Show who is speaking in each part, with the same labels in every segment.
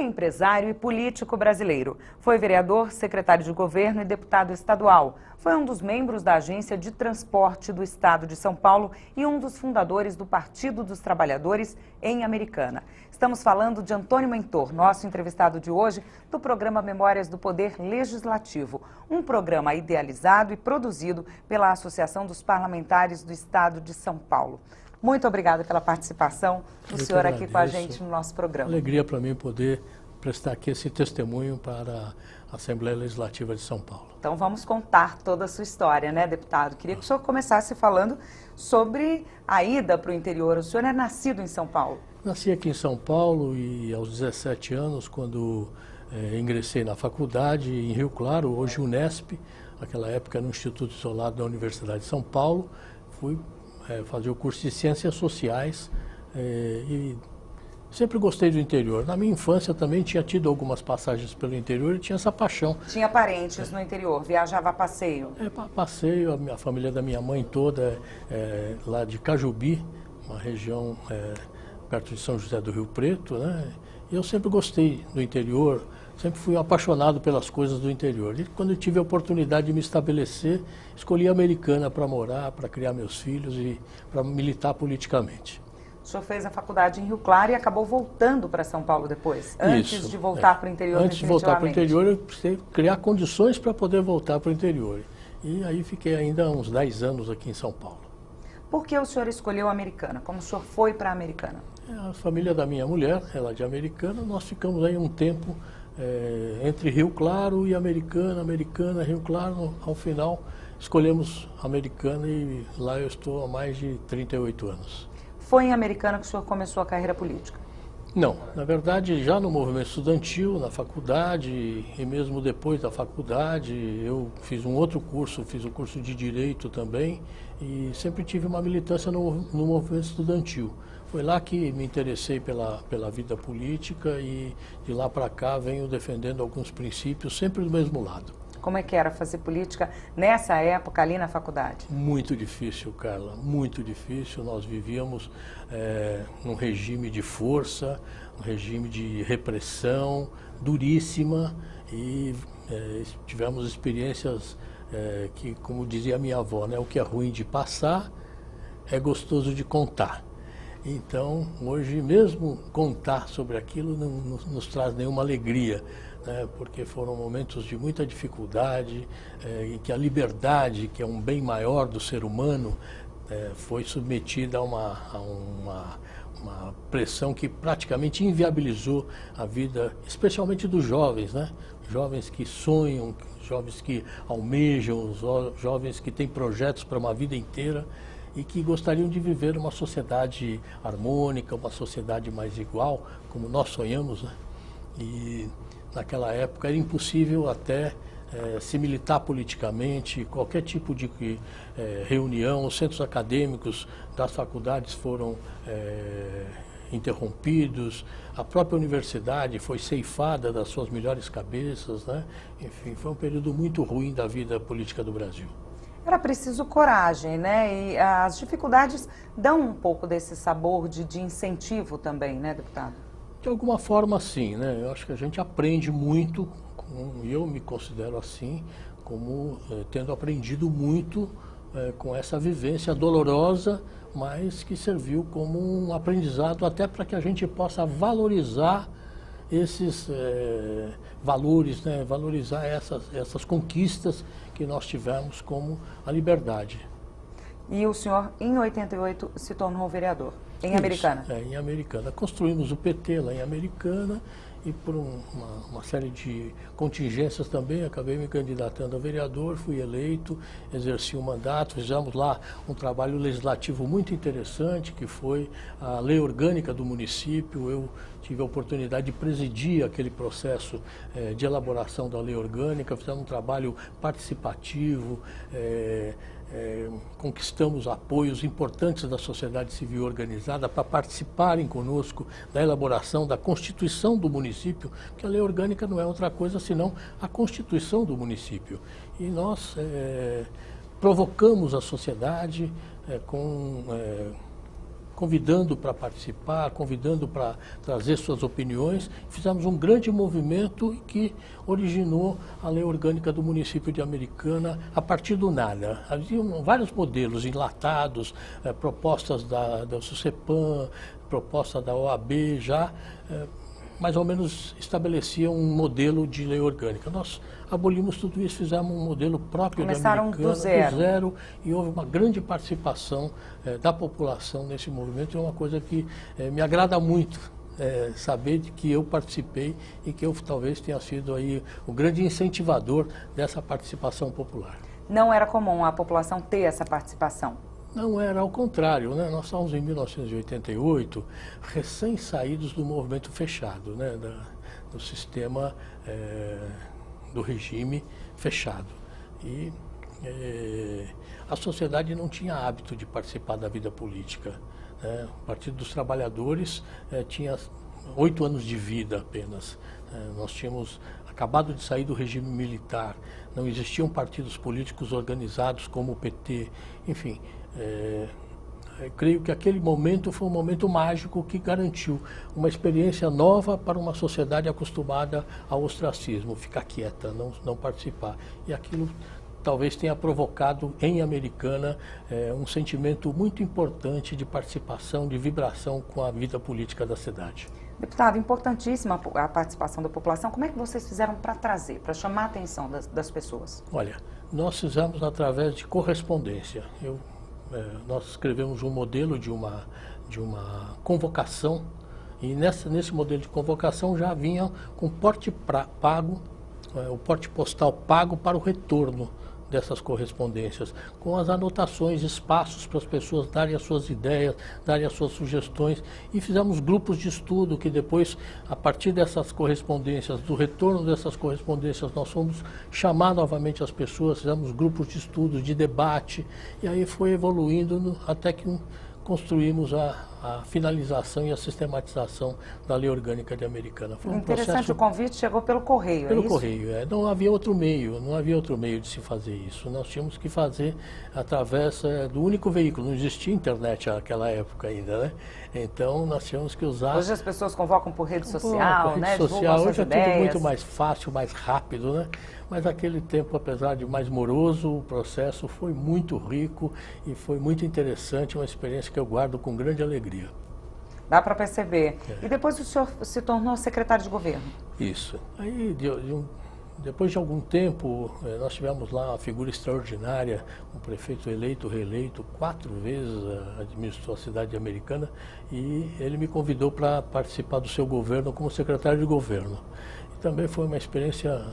Speaker 1: empresário e político brasileiro. Foi vereador, secretário de governo e deputado estadual. Foi um dos membros da Agência de Transporte do Estado de São Paulo e um dos fundadores do Partido dos Trabalhadores em Americana. Estamos falando de Antônio Mentor, nosso entrevistado de hoje, do programa Memórias do Poder Legislativo, um programa idealizado e produzido pela Associação dos Parlamentares do Estado de São Paulo. Muito obrigada pela participação do senhor aqui com a gente no nosso programa.
Speaker 2: Alegria para mim poder prestar aqui esse testemunho para a Assembleia Legislativa de São Paulo.
Speaker 1: Então vamos contar toda a sua história, né, deputado? Queria que o senhor começasse falando sobre a ida para o interior. O senhor é nascido em São Paulo?
Speaker 2: Nasci aqui em São Paulo e aos 17 anos, quando ingressei na faculdade em Rio Claro, hoje Unesp, naquela época no Instituto Isolado da Universidade de São Paulo, fui fazer o curso de Ciências Sociais e sempre gostei do interior. Na minha infância também tinha tido algumas passagens pelo interior e tinha essa paixão.
Speaker 1: Tinha parentes no interior, viajava a passeio?
Speaker 2: Passeio, a família da minha mãe toda lá de Cajubi, uma região perto de São José do Rio Preto, né? E eu sempre gostei do interior, sempre fui apaixonado pelas coisas do interior. E quando eu tive a oportunidade de me estabelecer, escolhi a Americana para morar, para criar meus filhos e para militar politicamente.
Speaker 1: O senhor fez a faculdade em Rio Claro e acabou voltando para São Paulo depois, antes de voltar para o interior
Speaker 2: definitivamente. Antes de voltar para o interior, eu precisei criar condições para poder voltar para o interior. E aí fiquei ainda uns 10 anos aqui em São Paulo.
Speaker 1: Por que o senhor escolheu a Americana? Como o senhor foi para a Americana?
Speaker 2: A família da minha mulher, ela é de Americana, nós ficamos aí um tempo entre Rio Claro e Americana, Rio Claro. Ao final, escolhemos Americana e lá eu estou há mais de 38 anos.
Speaker 1: Foi em Americana que o senhor começou a carreira política?
Speaker 2: Não, na verdade já no movimento estudantil, na faculdade e mesmo depois da faculdade eu fiz um outro curso, fiz o curso de Direito também e sempre tive uma militância no movimento estudantil. Foi lá que me interessei pela vida política e de lá para cá venho defendendo alguns princípios sempre do mesmo lado.
Speaker 1: Como é que era fazer política nessa época ali na faculdade?
Speaker 2: Muito difícil, Carla, muito difícil. Nós vivíamos num regime de força, um regime de repressão duríssima e tivemos experiências que, como dizia a minha avó, né, o que é ruim de passar é gostoso de contar. Então, hoje mesmo contar sobre aquilo não nos traz nenhuma alegria, né? Porque foram momentos de muita dificuldade, em que a liberdade, que é um bem maior do ser humano, foi submetida a uma pressão que praticamente inviabilizou a vida, especialmente dos jovens, né? Jovens que sonham, jovens que almejam, jovens que têm projetos para uma vida inteira e que gostariam de viver uma sociedade harmônica, uma sociedade mais igual, como nós sonhamos, né? E naquela época era impossível até se militar politicamente, qualquer tipo de reunião, os centros acadêmicos das faculdades foram interrompidos, a própria universidade foi ceifada das suas melhores cabeças, né? Enfim, foi um período muito ruim da vida política do Brasil.
Speaker 1: Era preciso coragem, né? E as dificuldades dão um pouco desse sabor de incentivo também, né, deputado?
Speaker 2: De alguma forma, sim, né? Eu acho que a gente aprende muito, e eu me considero assim, como tendo aprendido muito com essa vivência dolorosa, mas que serviu como um aprendizado até para que a gente possa valorizar esses valores, né? Valorizar essas conquistas que nós tivemos como a liberdade.
Speaker 1: E o senhor, em 88, se tornou vereador, em Americana?
Speaker 2: Em Americana. Construímos o PT lá em Americana e por uma série de contingências também acabei me candidatando a vereador, fui eleito, exerci o mandato, fizemos lá um trabalho legislativo muito interessante, que foi a lei orgânica do município. Eu tive a oportunidade de presidir aquele processo de elaboração da lei orgânica, fizemos um trabalho participativo, conquistamos apoios importantes da sociedade civil organizada para participarem conosco da elaboração da Constituição do município, porque a lei orgânica não é outra coisa senão a Constituição do município. E nós provocamos a sociedade com convidando para participar, convidando para trazer suas opiniões. Fizemos um grande movimento que originou a lei orgânica do município de Americana a partir do nada. Havia vários modelos enlatados, propostas da SUSEPAM, propostas da OAB já, mais ou menos estabeleciam um modelo de lei orgânica. Nós abolimos tudo isso, fizemos um modelo próprio de Americana,
Speaker 1: do zero,
Speaker 2: e houve uma grande participação da população nesse movimento. É uma coisa que me agrada muito, saber de que eu participei e que eu talvez tenha sido aí o grande incentivador dessa participação popular.
Speaker 1: Não era comum a população ter essa participação?
Speaker 2: Não era, ao contrário, né? Nós estávamos em 1988, recém-saídos do movimento fechado, né? Do sistema, do regime fechado. E a sociedade não tinha hábito de participar da vida política, né? O Partido dos Trabalhadores tinha 8 anos de vida apenas. Nós tínhamos acabado de sair do regime militar, não existiam partidos políticos organizados como o PT, enfim. Eu creio que aquele momento foi um momento mágico que garantiu uma experiência nova para uma sociedade acostumada ao ostracismo, ficar quieta, não participar. E aquilo talvez tenha provocado em Americana um sentimento muito importante de participação, de vibração com a vida política da cidade.
Speaker 1: Deputado, importantíssima a participação da população. Como é que vocês fizeram para trazer, para chamar a atenção das pessoas?
Speaker 2: Olha, nós fizemos através de correspondência. Nós escrevemos um modelo de uma convocação, e nesse modelo de convocação já vinha com porte pago, o porte postal pago para o retorno dessas correspondências, com as anotações, espaços para as pessoas darem as suas ideias, darem as suas sugestões, e fizemos grupos de estudo que depois, a partir dessas correspondências, do retorno dessas correspondências, nós fomos chamar novamente as pessoas, fizemos grupos de estudo, de debate, e aí foi evoluindo até que construímos a finalização e a sistematização da Lei Orgânica de Americana.
Speaker 1: Foi um interessante, o convite chegou pelo correio,
Speaker 2: pelo correio, não havia outro meio de se fazer isso. Nós tínhamos que fazer através do único veículo, não existia internet naquela época ainda, né? Então nós tínhamos que usar...
Speaker 1: Hoje as pessoas convocam por rede social, né?
Speaker 2: Social, hoje é tudo muito mais fácil, mais rápido, né? Mas naquele tempo, apesar de mais moroso, o processo foi muito rico e foi muito interessante, uma experiência que eu guardo com grande alegria.
Speaker 1: Dá para perceber. E depois o senhor se tornou secretário de governo?
Speaker 2: Isso. Aí, depois de algum tempo, nós tivemos lá uma figura extraordinária, um prefeito eleito, reeleito, 4 vezes administrou a cidade Americana, e ele me convidou para participar do seu governo como secretário de governo. E também foi uma experiência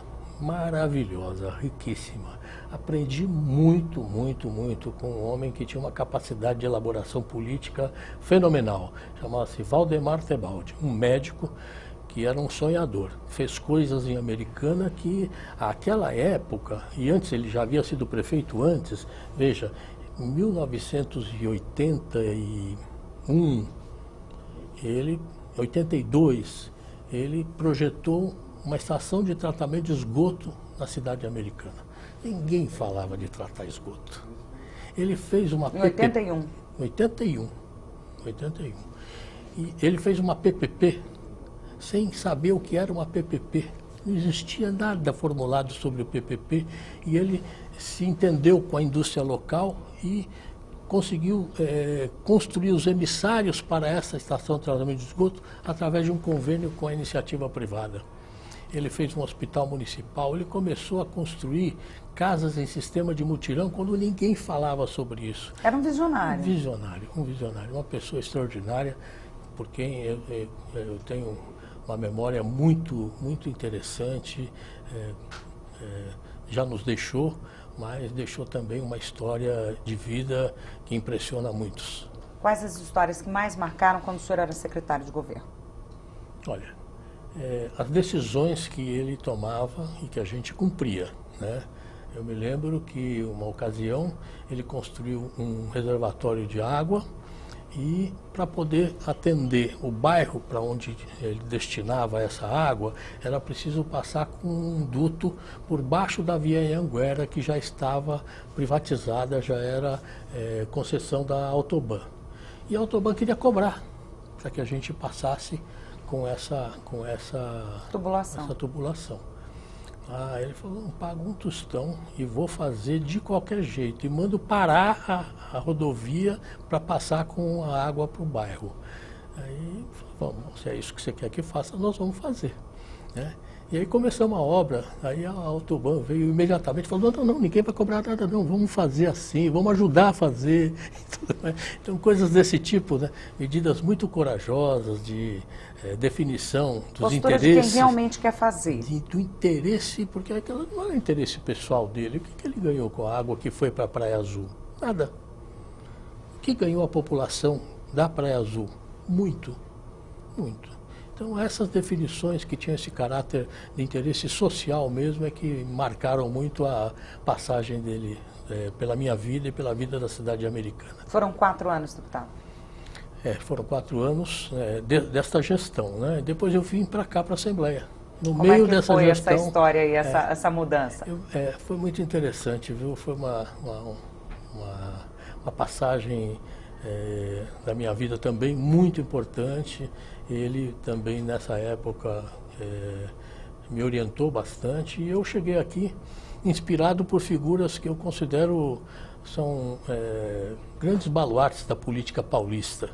Speaker 2: maravilhosa, riquíssima. Aprendi muito, muito, muito com um homem que tinha uma capacidade de elaboração política fenomenal. Chamava-se Valdemar Tebaldi, um médico que era um sonhador. Fez coisas em Americana que, àquela época, e antes ele já havia sido prefeito antes, veja, em 1981, 82, ele projetou uma estação de tratamento de esgoto na cidade americana. Ninguém falava de tratar esgoto. Ele fez uma PPP. Em 81. E ele fez uma PPP sem saber o que era uma PPP. Não existia nada formulado sobre o PPP, e ele se entendeu com a indústria local e conseguiu construir os emissários para essa estação de tratamento de esgoto através de um convênio com a iniciativa privada. Ele fez um hospital municipal, ele começou a construir casas em sistema de mutirão quando ninguém falava sobre isso.
Speaker 1: Era um visionário.
Speaker 2: Um visionário, uma pessoa extraordinária, por quem eu tenho uma memória muito, muito interessante. Já nos deixou, mas deixou também uma história de vida que impressiona muitos.
Speaker 1: Quais as histórias que mais marcaram quando o senhor era secretário de governo?
Speaker 2: Olha, as decisões que ele tomava e que a gente cumpria, né? Eu me lembro que, uma ocasião, ele construiu um reservatório de água e, para poder atender o bairro para onde ele destinava essa água, era preciso passar com um duto por baixo da Via Anhanguera, que já estava privatizada, já era concessão da Autoban. E a Autoban queria cobrar para que a gente passasse com essa tubulação. Ele falou, não, pago um tostão e vou fazer de qualquer jeito. E mando parar a rodovia para passar com a água para o bairro. Aí, vamos, se é isso que você quer que faça, nós vamos fazer, né? E aí começamos a obra, aí a Autoban veio imediatamente e falou, não, ninguém vai cobrar nada não, vamos fazer assim, vamos ajudar a fazer. Então, coisas desse tipo, né? Medidas muito corajosas de definição dos
Speaker 1: postura
Speaker 2: interesses.
Speaker 1: De quem realmente quer fazer.
Speaker 2: Do interesse, porque aquilo não é o interesse pessoal dele. O que ele ganhou com a água que foi para a Praia Azul? Nada. O que ganhou a população da Praia Azul? Muito. Então, essas definições que tinham esse caráter de interesse social mesmo é que marcaram muito a passagem dele pela minha vida e pela vida da cidade americana.
Speaker 1: Foram 4 anos, deputado?
Speaker 2: Foram 4 anos desta gestão, né? Depois eu vim para cá, para a Assembleia. No
Speaker 1: Como
Speaker 2: meio
Speaker 1: é que
Speaker 2: dessa
Speaker 1: foi
Speaker 2: gestão,
Speaker 1: essa história e essa mudança?
Speaker 2: Foi muito interessante, viu? Foi uma passagem da minha vida também muito importante. Ele também nessa época me orientou bastante e eu cheguei aqui inspirado por figuras que eu considero são grandes baluartes da política paulista.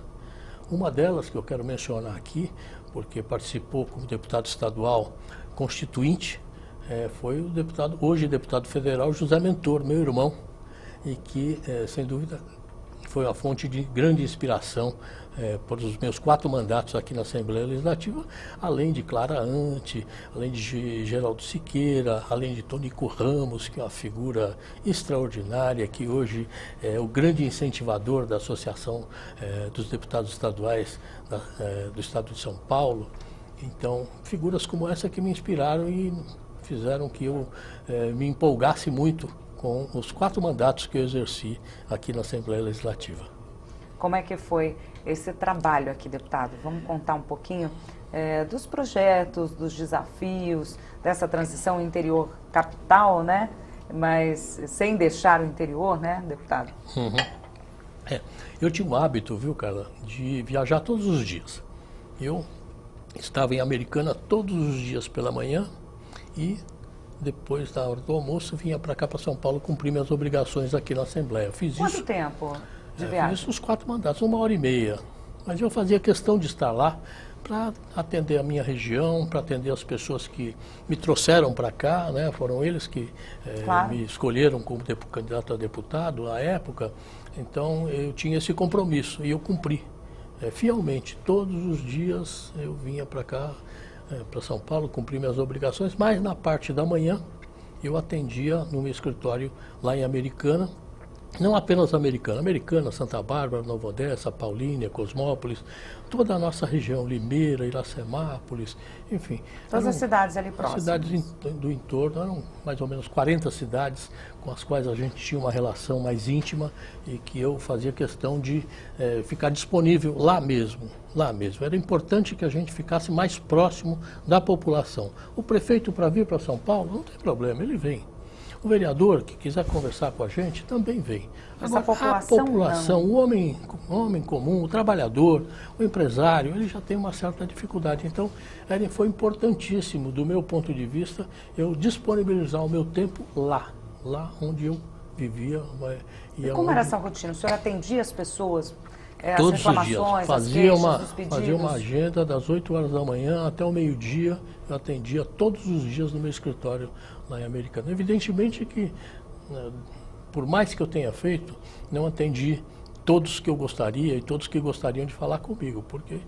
Speaker 2: Uma delas que eu quero mencionar aqui, porque participou como deputado estadual constituinte, foi o hoje deputado federal José Mentor, meu irmão, e que, sem dúvida, foi uma fonte de grande inspiração para os meus 4 mandatos aqui na Assembleia Legislativa, além de Clara Ante, além de Geraldo Siqueira, além de Tonico Ramos, que é uma figura extraordinária, que hoje é o grande incentivador da Associação dos Deputados Estaduais do Estado de São Paulo. Então, figuras como essa que me inspiraram e fizeram que eu me empolgasse muito com os 4 mandatos que eu exerci aqui na Assembleia Legislativa.
Speaker 1: Como é que foi esse trabalho aqui, deputado? Vamos contar um pouquinho dos projetos, dos desafios, dessa transição interior-capital, né? Mas sem deixar o interior, né, deputado?
Speaker 2: Uhum. Eu tinha o hábito, viu, Carla, de viajar todos os dias. Eu estava em Americana todos os dias pela manhã e depois da hora do almoço vinha para cá, para São Paulo, cumprir minhas obrigações aqui na Assembleia.
Speaker 1: Quanto tempo de viagem?
Speaker 2: Fiz os 4 mandatos, 1h30. Mas eu fazia questão de estar lá para atender a minha região, para atender as pessoas que me trouxeram para cá, né? Foram eles que
Speaker 1: claro,
Speaker 2: me escolheram como candidato a deputado à época. Então eu tinha esse compromisso e eu cumpri fielmente. Todos os dias eu vinha para cá, para São Paulo, cumprir minhas obrigações, mas na parte da manhã eu atendia no meu escritório lá em Americana, não apenas Americana, Santa Bárbara, Nova Odessa, Paulínia, Cosmópolis, toda a nossa região, Limeira, Iracemápolis, enfim.
Speaker 1: Todas as cidades ali próximas.
Speaker 2: As cidades do entorno, eram mais ou menos 40 cidades com as quais a gente tinha uma relação mais íntima e que eu fazia questão de ficar disponível lá mesmo. Era importante que a gente ficasse mais próximo da população. O prefeito, para vir para São Paulo, não tem problema, ele vem. O vereador que quiser conversar com a gente também vem. Agora, a população, o homem comum, o trabalhador, o empresário, ele já tem uma certa dificuldade. Então, foi importantíssimo, do meu ponto de vista, eu disponibilizar o meu tempo lá onde eu vivia.
Speaker 1: E como era essa rotina? O senhor atendia as pessoas?
Speaker 2: Todos os dias. Fazia
Speaker 1: fazia
Speaker 2: uma agenda das 8 horas da manhã até o meio-dia. Eu atendia todos os dias no meu escritório lá em Americana. Evidentemente que, por mais que eu tenha feito, não atendi todos que eu gostaria e todos que gostariam de falar comigo, porque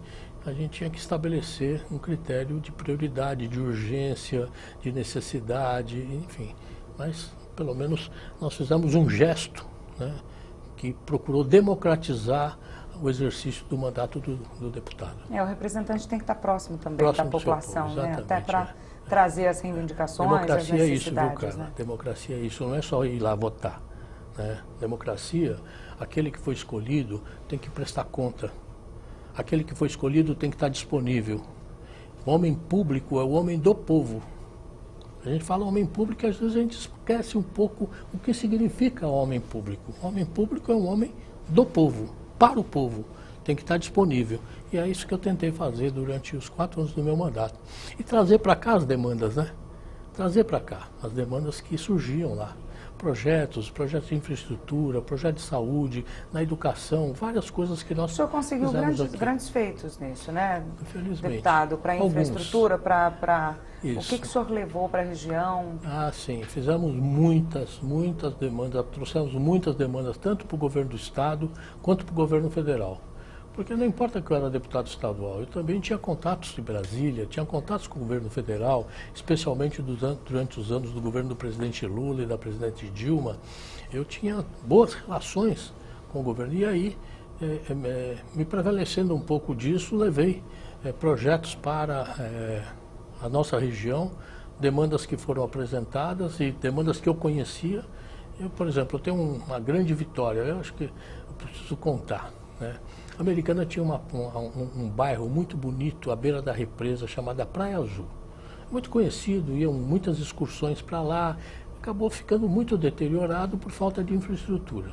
Speaker 2: a gente tinha que estabelecer um critério de prioridade, de urgência, de necessidade, enfim. Mas, pelo menos, nós fizemos um gesto, né, que procurou democratizar o exercício do mandato do deputado.
Speaker 1: O representante tem que estar próximo também da população, né? Até para trazer as reivindicações,
Speaker 2: democracia
Speaker 1: as necessidades.
Speaker 2: É isso, viu, Carla?
Speaker 1: Né?
Speaker 2: Democracia é isso, não é só ir lá votar, né? Democracia, aquele que foi escolhido tem que prestar conta. Aquele que foi escolhido tem que estar disponível. O homem público é o homem do povo. A gente fala homem público e às vezes a gente esquece um pouco o que significa homem público. O homem público é um homem do povo, para o povo. tem que estar disponível. E é isso que eu tentei fazer durante os 4 anos do meu mandato. E trazer para cá as demandas, né? Trazer para cá as demandas que surgiam lá. Projetos de infraestrutura, projetos de saúde, na educação, várias coisas que nós
Speaker 1: O senhor conseguiu grandes feitos nisso, né, deputado? Para infraestrutura, para... O que o senhor levou para a região?
Speaker 2: Ah, sim. Fizemos muitas demandas, trouxemos muitas demandas, tanto para o governo do Estado, quanto para o governo federal. Porque não importa que eu era deputado estadual, eu também tinha contatos em Brasília, tinha contatos com o governo federal, especialmente durante os anos do governo do presidente Lula e da presidente Dilma. Eu tinha boas relações com o governo. E aí, me prevalecendo um pouco disso, levei projetos para a nossa região, demandas que foram apresentadas e demandas que eu conhecia. Eu, por exemplo, eu tenho uma grande vitória, eu acho que eu preciso contar, né? A Americana tinha um bairro muito bonito à beira da represa, chamada Praia Azul. Muito conhecido, iam muitas excursões para lá, acabou ficando muito deteriorado por falta de infraestrutura.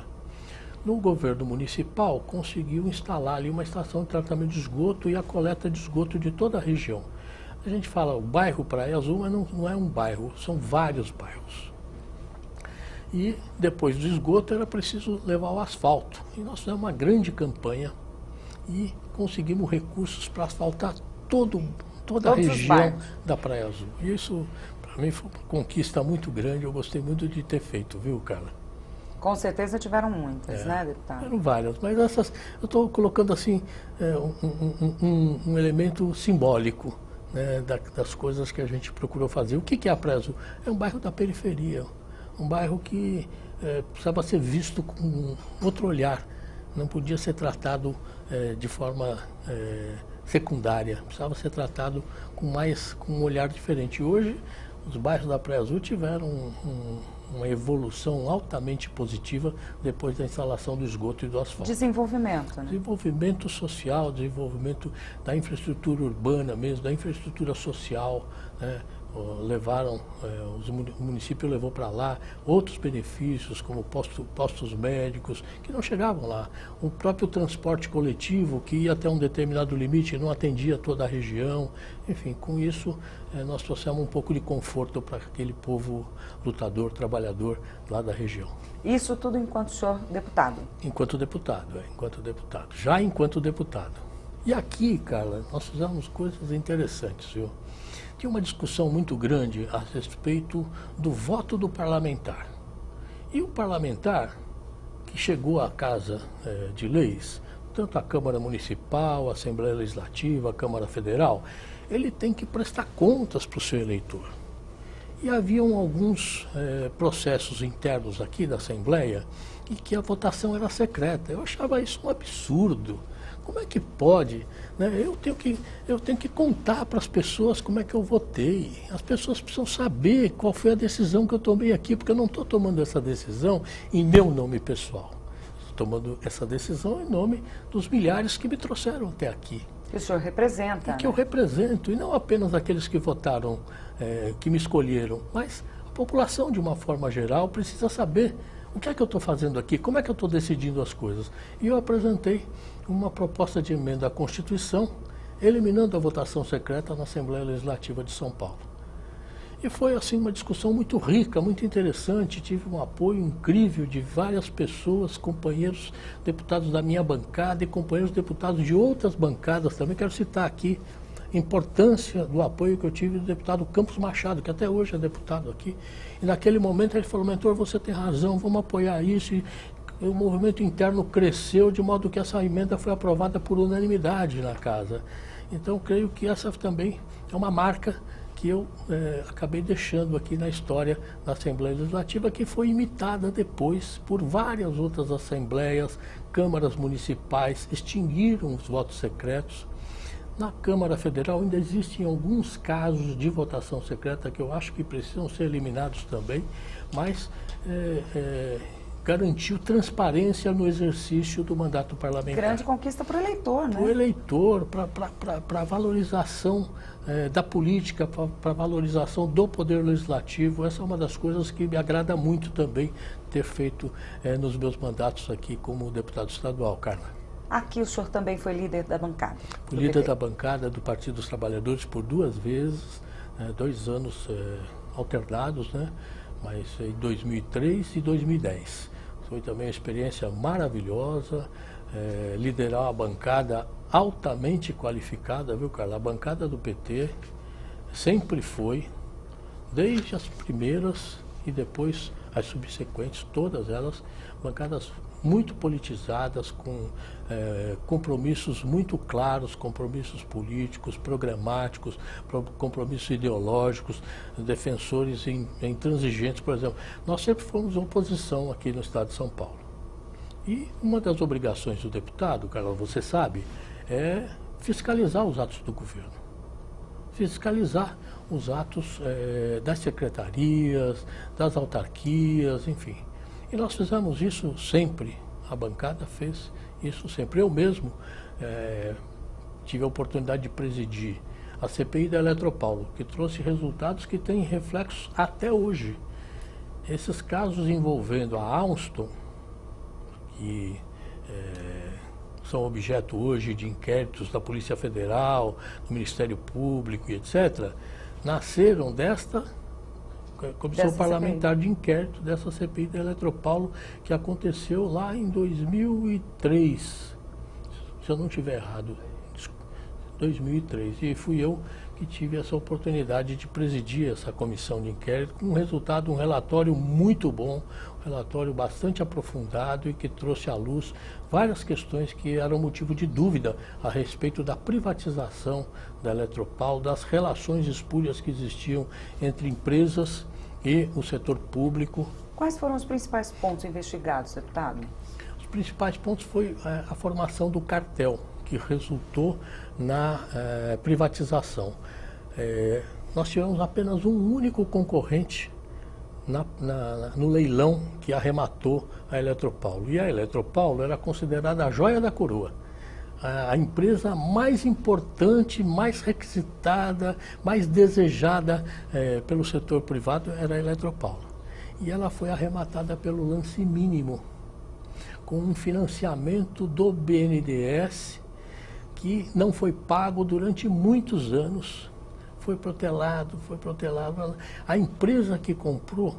Speaker 2: No governo municipal, conseguiu instalar ali uma estação de tratamento de esgoto e a coleta de esgoto de toda a região. A gente fala o bairro Praia Azul, mas não é um bairro, são vários bairros. E depois do esgoto era preciso levar o asfalto. E nós fizemos uma grande campanha e conseguimos recursos para asfaltar toda a região da Praia Azul. E isso, para mim, foi uma conquista muito grande, eu gostei muito de ter feito, viu, Carla?
Speaker 1: Com certeza tiveram muitas, né, deputado?
Speaker 2: Tiveram várias, mas essas, eu estou colocando assim, um elemento simbólico, né, das coisas que a gente procurou fazer. O que é a Praia Azul? É um bairro da periferia, um bairro que precisava ser visto com outro olhar, não podia ser tratado de forma secundária, precisava ser tratado com um olhar diferente. E hoje, os bairros da Praia Azul tiveram uma evolução altamente positiva depois da instalação do esgoto e do asfalto.
Speaker 1: Desenvolvimento, né?
Speaker 2: Desenvolvimento social, desenvolvimento da infraestrutura urbana mesmo, da infraestrutura social, né? O município levou para lá outros benefícios, como postos médicos, que não chegavam lá. O próprio transporte coletivo, que ia até um determinado limite e não atendia toda a região. Enfim, com isso, nós trouxemos um pouco de conforto para aquele povo lutador, trabalhador lá da região.
Speaker 1: Isso tudo enquanto senhor deputado?
Speaker 2: Enquanto deputado, já enquanto deputado. E aqui, Carla, nós fizemos coisas interessantes, viu? Tinha uma discussão muito grande a respeito do voto do parlamentar. E o parlamentar que chegou à Casa de Leis, tanto a Câmara Municipal, a Assembleia Legislativa, a Câmara Federal, ele tem que prestar contas para o seu eleitor. E haviam alguns processos internos aqui da Assembleia e que a votação era secreta. Eu achava isso um absurdo. Como é que pode? Né? Eu tenho que contar para as pessoas como é que eu votei. As pessoas precisam saber qual foi a decisão que eu tomei aqui, porque eu não estou tomando essa decisão em meu nome pessoal. Estou tomando essa decisão em nome dos milhares que me trouxeram até aqui.
Speaker 1: Que o senhor representa.
Speaker 2: E que eu represento, e não apenas aqueles que votaram, que me escolheram, mas a população de uma forma geral precisa saber o que é que eu estou fazendo aqui, como é que eu estou decidindo as coisas. E eu apresentei uma proposta de emenda à Constituição, eliminando a votação secreta na Assembleia Legislativa de São Paulo. E foi assim uma discussão muito rica, muito interessante, tive um apoio incrível de várias pessoas, companheiros deputados da minha bancada e companheiros deputados de outras bancadas também. Quero citar aqui a importância do apoio que eu tive do deputado Campos Machado, que até hoje é deputado aqui. E naquele momento ele falou: mentor, você tem razão, vamos apoiar isso. E o movimento interno cresceu de modo que essa emenda foi aprovada por unanimidade na casa. Então, creio que essa também é uma marca que eu acabei deixando aqui na história da Assembleia Legislativa, que foi imitada depois por várias outras assembleias, câmaras municipais, extinguiram os votos secretos. Na Câmara Federal ainda existem alguns casos de votação secreta que eu acho que precisam ser eliminados também, mas garantiu transparência no exercício do mandato parlamentar.
Speaker 1: Grande conquista para o eleitor, né?
Speaker 2: Para o eleitor, para a valorização da política, para a valorização do poder legislativo. Essa é uma das coisas que me agrada muito também ter feito nos meus mandatos aqui como deputado estadual, Carla.
Speaker 1: Aqui o senhor também foi líder da bancada?
Speaker 2: Fui líder da bancada do Partido dos Trabalhadores por 2 vezes, 2 anos alternados, né? Mas em 2003 e 2010. Foi também uma experiência maravilhosa, liderar uma bancada altamente qualificada, viu, Carla? A bancada do PT sempre foi, desde as primeiras e depois as subsequentes, todas elas, bancadas muito politizadas, com compromissos muito claros, compromissos políticos, programáticos, compromissos ideológicos, defensores intransigentes, por exemplo. Nós sempre fomos oposição aqui no estado de São Paulo. E uma das obrigações do deputado, Carla, você sabe, é fiscalizar os atos do governo. Fiscalizar os atos das secretarias, das autarquias, enfim. E nós fizemos isso sempre, a bancada fez isso sempre. Eu mesmo tive a oportunidade de presidir a CPI da Eletropaulo, que trouxe resultados que têm reflexos até hoje. Esses casos envolvendo a Alstom, que são objeto hoje de inquéritos da Polícia Federal, do Ministério Público e etc., nasceram desta Comissão Parlamentar de Inquérito, dessa CPI da Eletropaulo, que aconteceu lá em 2003, se eu não estiver errado, 2003. E fui eu que tive essa oportunidade de presidir essa comissão de inquérito, com um resultado, um relatório muito bom, um relatório bastante aprofundado e que trouxe à luz várias questões que eram motivo de dúvida a respeito da privatização da Eletropaulo, das relações espúrias que existiam entre empresas e o setor público.
Speaker 1: Quais foram os principais pontos investigados, deputado?
Speaker 2: Os principais pontos foi a formação do cartel, que resultou na privatização. Nós tivemos apenas um único concorrente no leilão que arrematou a Eletropaulo. E a Eletropaulo era considerada a joia da coroa. A empresa mais importante, mais requisitada, mais desejada pelo setor privado era a Eletropaulo. E ela foi arrematada pelo lance mínimo, com um financiamento do BNDES, que não foi pago durante muitos anos, foi protelado. A empresa que comprou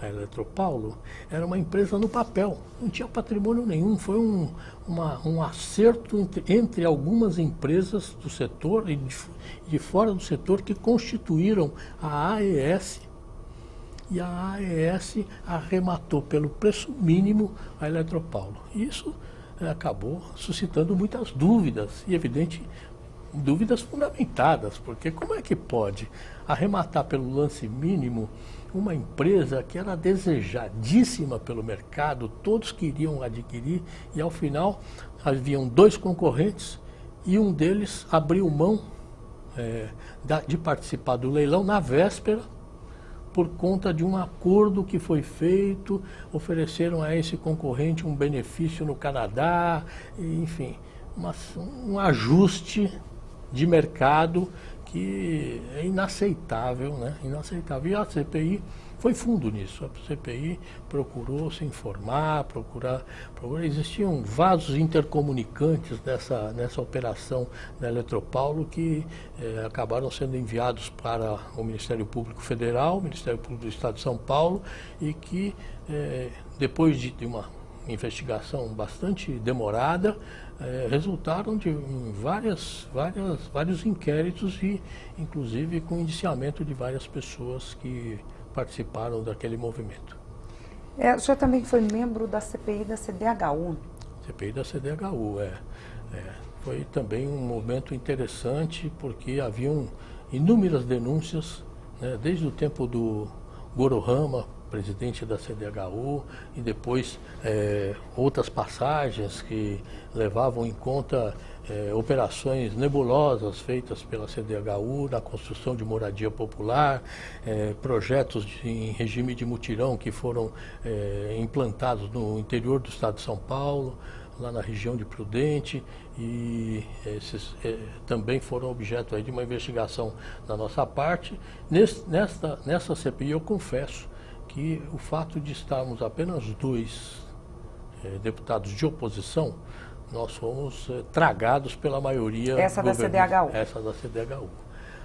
Speaker 2: a Eletropaulo era uma empresa no papel, não tinha patrimônio nenhum, foi um acerto entre algumas empresas do setor e de fora do setor que constituíram a AES, e a AES arrematou pelo preço mínimo a Eletropaulo. Isso acabou suscitando muitas dúvidas, e evidente, dúvidas fundamentadas, porque como é que pode arrematar pelo lance mínimo uma empresa que era desejadíssima pelo mercado, todos queriam adquirir, e ao final haviam 2 concorrentes e um deles abriu mão de participar do leilão na véspera, por conta de um acordo que foi feito, ofereceram a esse concorrente um benefício no Canadá, enfim, um ajuste de mercado que é inaceitável, né? Inaceitável. E a CPI foi fundo nisso. A CPI procurou se informar, existiam vasos intercomunicantes nessa operação da Eletropaulo que acabaram sendo enviados para o Ministério Público Federal, o Ministério Público do Estado de São Paulo, e que depois de uma investigação bastante demorada, resultaram de vários inquéritos e, inclusive, com indiciamento de várias pessoas que participaram daquele movimento.
Speaker 1: O senhor também foi membro da CPI da CDHU?
Speaker 2: CPI da CDHU, foi também um momento interessante, porque haviam inúmeras denúncias, né, desde o tempo do Gorohama, presidente da CDHU, e depois outras passagens que levavam em conta operações nebulosas feitas pela CDHU na construção de moradia popular, projetos em regime de mutirão que foram implantados no interior do estado de São Paulo, lá na região de Prudente, e esses também foram objeto aí de uma investigação da nossa parte. Nessa CPI eu confesso que o fato de estarmos apenas 2 deputados de oposição nós fomos tragados pela maioria.
Speaker 1: Essa da CDHU.
Speaker 2: Essa da CDHU.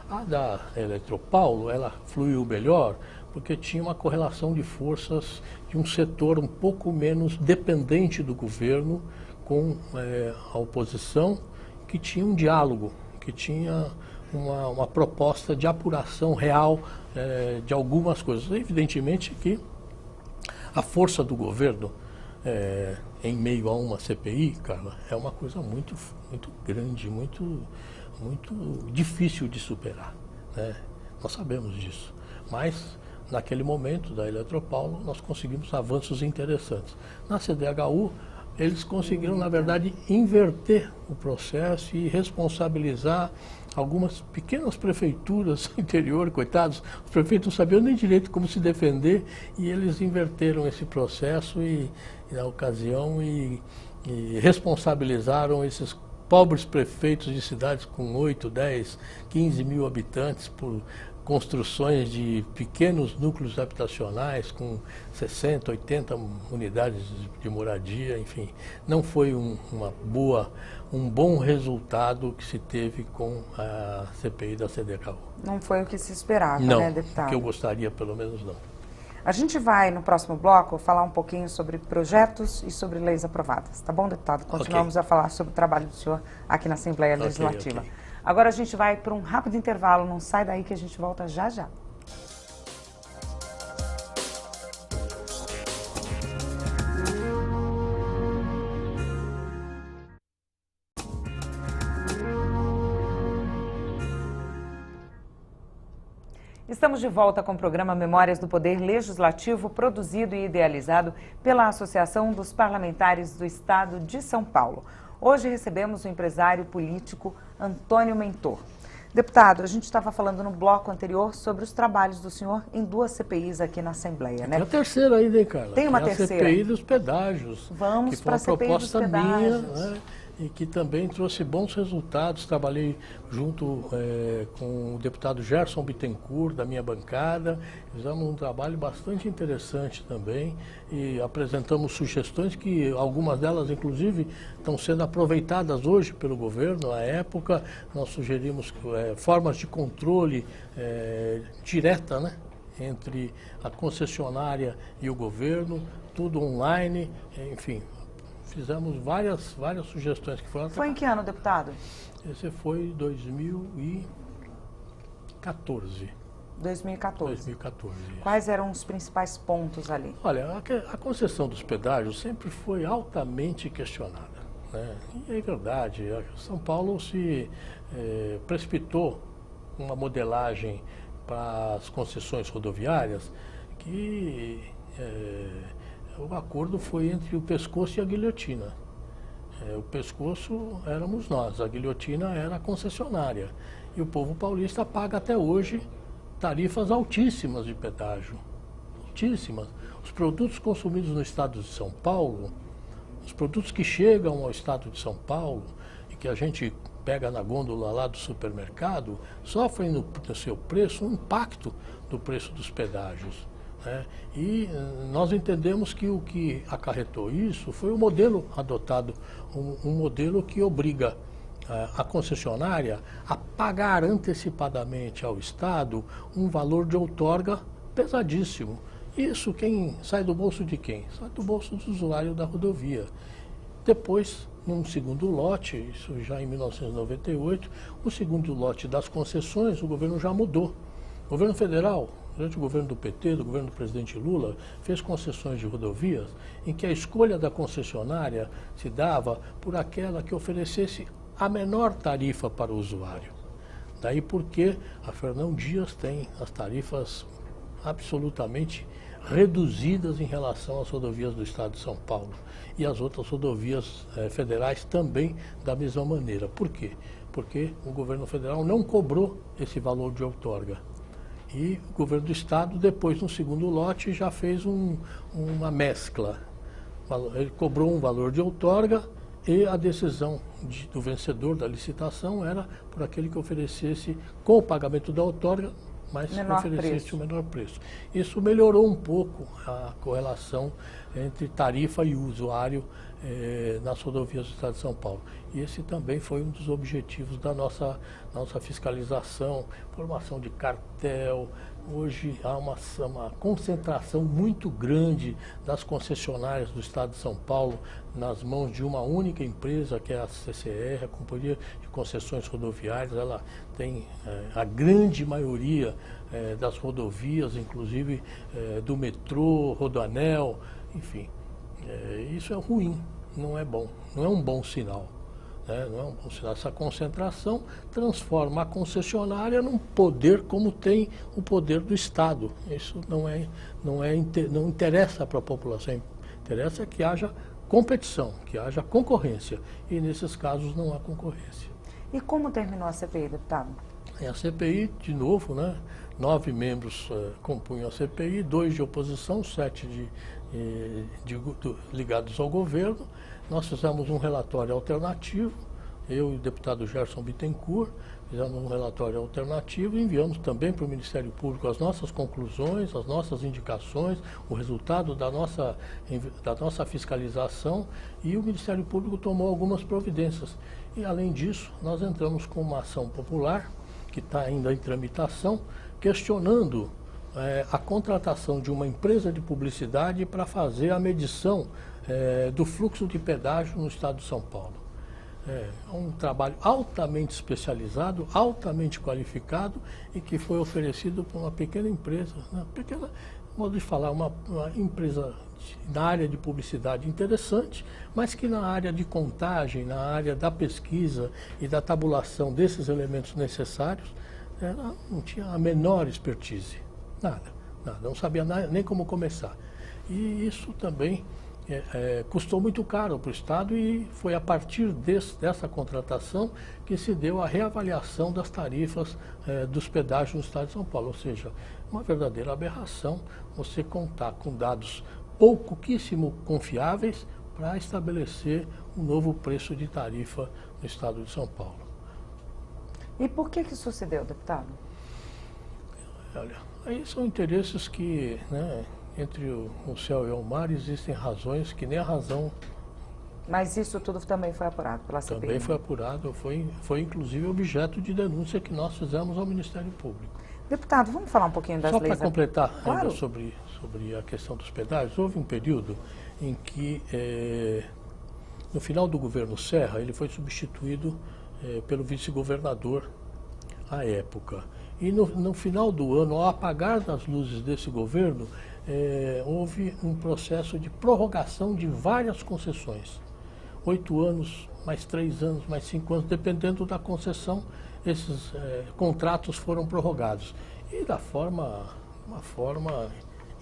Speaker 2: A da Eletropaulo, ela fluiu melhor, porque tinha uma correlação de forças de um setor um pouco menos dependente do governo com a oposição, que tinha um diálogo, que tinha uma proposta de apuração real de algumas coisas. Evidentemente que a força do governo em meio a uma CPI, Carla, é uma coisa muito grande, muito difícil de superar, né? Nós sabemos disso, mas naquele momento da Eletropaulo nós conseguimos avanços interessantes. Na CDHU eles conseguiram, na verdade, inverter o processo e responsabilizar algumas pequenas prefeituras do interior, coitados, os prefeitos não sabiam nem direito como se defender, e eles inverteram esse processo na ocasião e responsabilizaram esses pobres prefeitos de cidades com 8, 10, 15 mil habitantes por construções de pequenos núcleos habitacionais com 60, 80 unidades de moradia, enfim. Não foi um bom resultado que se teve com a CPI da CDHU.
Speaker 1: Não foi o que se esperava,
Speaker 2: não,
Speaker 1: né, deputado?
Speaker 2: Não, que eu gostaria, pelo menos não.
Speaker 1: A gente vai, no próximo bloco, falar um pouquinho sobre projetos e sobre leis aprovadas. Tá bom, deputado? Continuamos a falar sobre o trabalho do senhor aqui na Assembleia Legislativa.
Speaker 2: Okay.
Speaker 1: Agora a gente vai para um rápido intervalo, não sai daí que a gente volta já já. Estamos de volta com o programa Memórias do Poder Legislativo, produzido e idealizado pela Associação dos Parlamentares do Estado de São Paulo. Hoje recebemos o empresário político Antônio Mentor. Deputado, a gente estava falando no bloco anterior sobre os trabalhos do senhor em 2 CPIs aqui na Assembleia, né?
Speaker 2: Tem a terceira ainda, hein, Carla?
Speaker 1: Tem uma terceira?
Speaker 2: A CPI dos pedágios.
Speaker 1: Vamos para a CPI dos pedágios.
Speaker 2: Minha, né? E que também trouxe bons resultados. Trabalhei junto com o deputado Gerson Bittencourt, da minha bancada. Fizemos um trabalho bastante interessante também e apresentamos sugestões que algumas delas, inclusive, estão sendo aproveitadas hoje pelo governo. À época, nós sugerimos formas de controle direta, né, entre a concessionária e o governo, tudo online, enfim. Fizemos várias sugestões que foram...
Speaker 1: Foi em que ano, deputado?
Speaker 2: Esse foi 2014.
Speaker 1: 2014.
Speaker 2: Quais
Speaker 1: eram os principais pontos ali?
Speaker 2: Olha, a concessão dos pedágios sempre foi altamente questionada, né? E é verdade, São Paulo se precipitou uma modelagem para as concessões rodoviárias que... o acordo foi entre o pescoço e a guilhotina. O pescoço éramos nós, a guilhotina era a concessionária. E o povo paulista paga até hoje tarifas altíssimas de pedágio. Altíssimas. Os produtos consumidos no estado de São Paulo, os produtos que chegam ao estado de São Paulo e que a gente pega na gôndola lá do supermercado, sofrem no seu preço um impacto do preço dos pedágios. E nós entendemos que o que acarretou isso foi o modelo adotado, um modelo que obriga a concessionária a pagar antecipadamente ao Estado um valor de outorga pesadíssimo. Isso quem sai do bolso de quem? Sai do bolso do usuário da rodovia. Depois, num segundo lote, isso já em 1998, o segundo lote das concessões, o governo já mudou. O governo federal, durante o governo do PT, do governo do presidente Lula, fez concessões de rodovias em que a escolha da concessionária se dava por aquela que oferecesse a menor tarifa para o usuário. Daí porque a Fernão Dias tem as tarifas absolutamente reduzidas em relação às rodovias do estado de São Paulo e as outras rodovias federais também da mesma maneira. Por quê? Porque o governo federal não cobrou esse valor de outorga. E o governo do estado, depois, no segundo lote, já fez uma mescla. Ele cobrou um valor de outorga e a decisão do vencedor da licitação era por aquele que oferecesse, com o pagamento da outorga, mas
Speaker 1: menor
Speaker 2: oferecesse
Speaker 1: preço.
Speaker 2: o menor preço. Isso melhorou um pouco a correlação entre tarifa e usuário nas rodovias do Estado de São Paulo. E esse também foi um dos objetivos da nossa fiscalização, formação de cartel. Hoje há uma concentração muito grande das concessionárias do Estado de São Paulo nas mãos de uma única empresa, que é a CCR, a Companhia de Concessões Rodoviárias. Ela tem a grande maioria das rodovias, inclusive do metrô, Rodoanel, enfim. Isso é ruim, não é bom, não é um bom sinal. Não é um bom sinal. Essa concentração transforma a concessionária num poder como tem o poder do Estado. Isso não interessa para a população, interessa que haja competição, que haja concorrência. E nesses casos não há concorrência.
Speaker 1: E como terminou a CPI, deputado?
Speaker 2: A CPI, de novo, 9 membros compunham a CPI, 2 de oposição, 7 ligados ao governo. Nós fizemos um relatório alternativo, eu e o deputado Gerson Bittencourt, fizemos um relatório alternativo e enviamos também para o Ministério Público as nossas conclusões, as nossas indicações, o resultado da nossa fiscalização, e o Ministério Público tomou algumas providências. E, além disso, nós entramos com uma ação popular, que está ainda em tramitação, questionando a contratação de uma empresa de publicidade para fazer a medição do fluxo de pedágio no estado de São Paulo. É um trabalho altamente especializado, altamente qualificado e que foi oferecido por uma pequena empresa, modo de falar, uma empresa na área de publicidade interessante, mas que na área de contagem, na área da pesquisa e da tabulação desses elementos necessários, ela não tinha a menor expertise, nada, não sabia nem como começar. E isso também custou muito caro para o Estado, e foi a partir dessa contratação que se deu a reavaliação das tarifas dos pedágios no Estado de São Paulo. Ou seja, uma verdadeira aberração você contar com dados pouquíssimo confiáveis para estabelecer um novo preço de tarifa no Estado de São Paulo.
Speaker 1: E por que isso se deu, deputado?
Speaker 2: Olha, aí são interesses que, entre o céu e o mar, existem razões que nem a razão...
Speaker 1: Mas isso tudo também foi apurado pela CPI?
Speaker 2: Também foi apurado, foi inclusive objeto de denúncia que nós fizemos ao Ministério Público.
Speaker 1: Deputado, vamos falar um pouquinho das leis...
Speaker 2: Só para completar
Speaker 1: claro.
Speaker 2: ainda sobre a questão dos pedágios, houve um período em que, no final do governo Serra, ele foi substituído pelo vice-governador à época. E no final do ano, ao apagar das luzes desse governo, houve um processo de prorrogação de várias concessões. 8 anos, mais 3 anos, mais 5 anos, dependendo da concessão, esses contratos foram prorrogados. E uma forma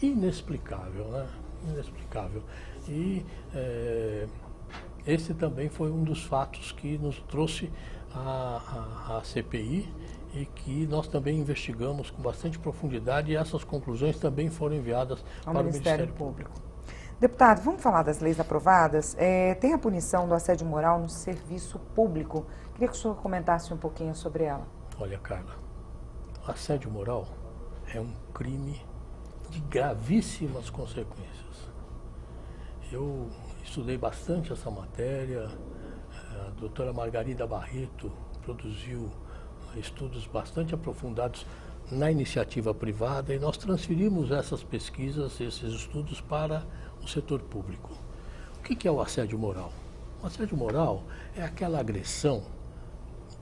Speaker 2: inexplicável, Inexplicável. E esse também foi um dos fatos que nos trouxe a CPI, e que nós também investigamos com bastante profundidade, e essas conclusões também foram enviadas para o Ministério Público.
Speaker 1: Deputado, vamos falar das leis aprovadas? Tem a punição do assédio moral no serviço público. Queria que o senhor comentasse um pouquinho sobre ela.
Speaker 2: Olha, Carla, assédio moral é um crime de gravíssimas consequências. Eu estudei bastante essa matéria, a doutora Margarida Barreto produziu estudos bastante aprofundados na iniciativa privada, e nós transferimos essas pesquisas, esses estudos, para o setor público. O que é o assédio moral? O assédio moral é aquela agressão